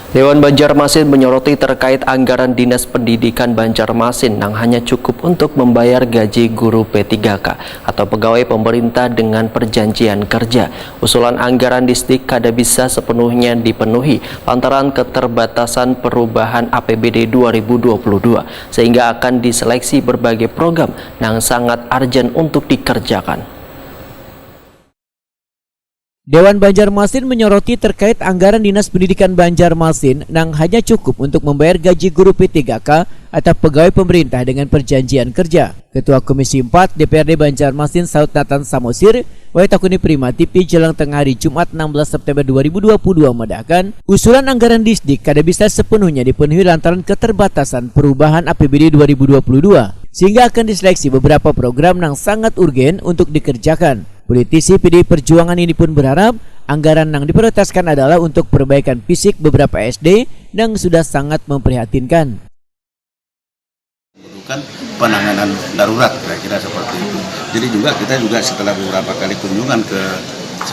Dewan Banjarmasin menyoroti terkait anggaran Dinas Pendidikan Banjarmasin yang hanya cukup untuk membayar gaji guru P3K atau pegawai pemerintah dengan perjanjian kerja. Usulan anggaran Disdik kada bisa sepenuhnya dipenuhi lantaran keterbatasan perubahan APBD 2022 sehingga akan diseleksi berbagai program yang sangat urgent untuk dikerjakan. Dewan Banjarmasin menyoroti terkait anggaran Dinas Pendidikan Banjarmasin yang hanya cukup untuk membayar gaji guru P3K atau pegawai pemerintah dengan perjanjian kerja. Ketua Komisi 4 DPRD Banjarmasin Saud Nathan Samosir Waitakuni Prima TV jelang tengah hari Jumat 16 September 2022 mendakkan usulan anggaran Disdik kada bisa sepenuhnya dipenuhi lantaran keterbatasan perubahan APBD 2022 sehingga akan diseleksi beberapa program yang sangat urgen untuk dikerjakan. Politisi PDI Perjuangan ini pun berharap anggaran yang diprioritaskan adalah untuk perbaikan fisik beberapa SD yang sudah sangat memprihatinkan. Membutuhkan penanganan darurat kira-kira seperti itu. Jadi kita juga setelah beberapa kali kunjungan ke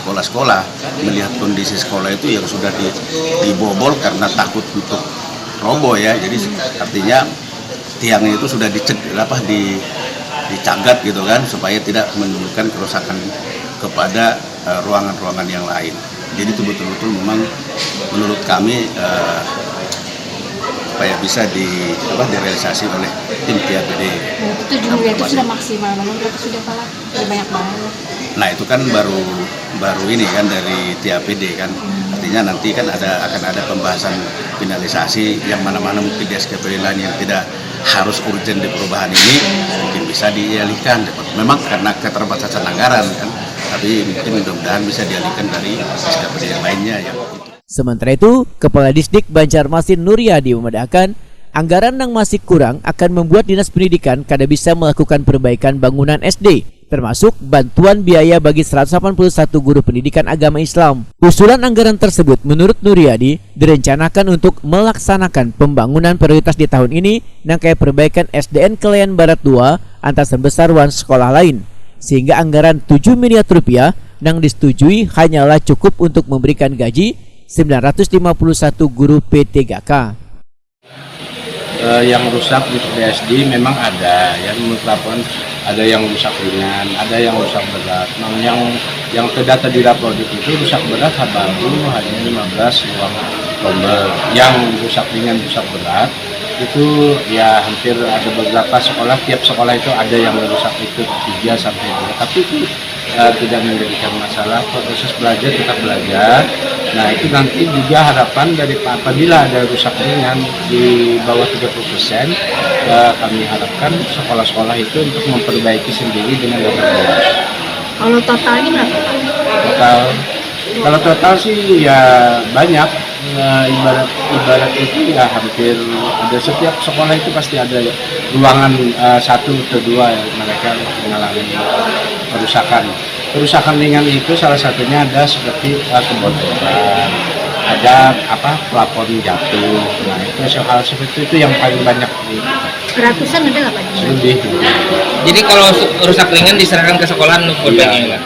sekolah-sekolah melihat kondisi sekolah itu yang sudah dibobol karena takut untuk roboh ya. Jadi artinya tiangnya itu sudah dicagat gitu kan supaya tidak menimbulkan kerusakan kepada ruangan-ruangan yang lain. Jadi itu betul-betul memang menurut kami supaya bisa direalisasi oleh tim TAPD. Itu juga itu sudah maksimal, namun berapa sudah kalah? Sudah banyak banget. Nah itu kan baru ini kan dari TAPD kan. Artinya nanti kan akan ada pembahasan finalisasi yang mana-mana mungkin di SKPD lain yang tidak harus urgent di perubahan ini mungkin bisa dialihkan. Memang karena keterbatasan anggaran kan, tapi mungkin mudah-mudahan bisa dialihkan dari SKPD yang lainnya ya. Sementara itu, Kepala Disdik Banjarmasin Nuryadi memedahkan anggaran yang masih kurang akan membuat Dinas Pendidikan kada bisa melakukan perbaikan bangunan SD, termasuk bantuan biaya bagi 181 guru pendidikan agama Islam. Usulan anggaran tersebut menurut Nuryadi direncanakan untuk melaksanakan pembangunan prioritas di tahun ini yang kayak perbaikan SDN Kelayan Barat 2 antar sebesar wan sekolah lain, sehingga anggaran 7 miliar rupiah yang disetujui hanyalah cukup untuk memberikan gaji 951 guru P3K. Yang rusak di SD memang ada, yang menurut laporan ada yang rusak ringan, ada yang rusak berat. Nah, yang terdata di lapor itu rusak berat baru hanya 15 ruang tombol. Yang rusak ringan, rusak berat itu ya hampir ada beberapa sekolah, tiap sekolah itu ada yang rusak itu 3 sampai 2. Tapi itu tidak menjadikan masalah, proses belajar tetap belajar. Nah itu nanti juga harapan dari apabila ada rusak ringan di bawah 30%, kami harapkan sekolah-sekolah itu untuk memperbaiki sendiri dengan dana. Kalau totalnya berapa? Kalau total sih ya banyak. Ibarat itu ya hampir ada, setiap sekolah itu pasti ada ruangan 1 atau 2 yang mereka mengalami kerusakan ringan. Itu salah satunya ada seperti kebocoran, ada plafon jatuh. Nah itu hal seperti itu yang paling banyak. Ratusan ada nggak Pak? Lebih. Jadi kalau rusak ringan diserahkan ke sekolah untuk perbaikan.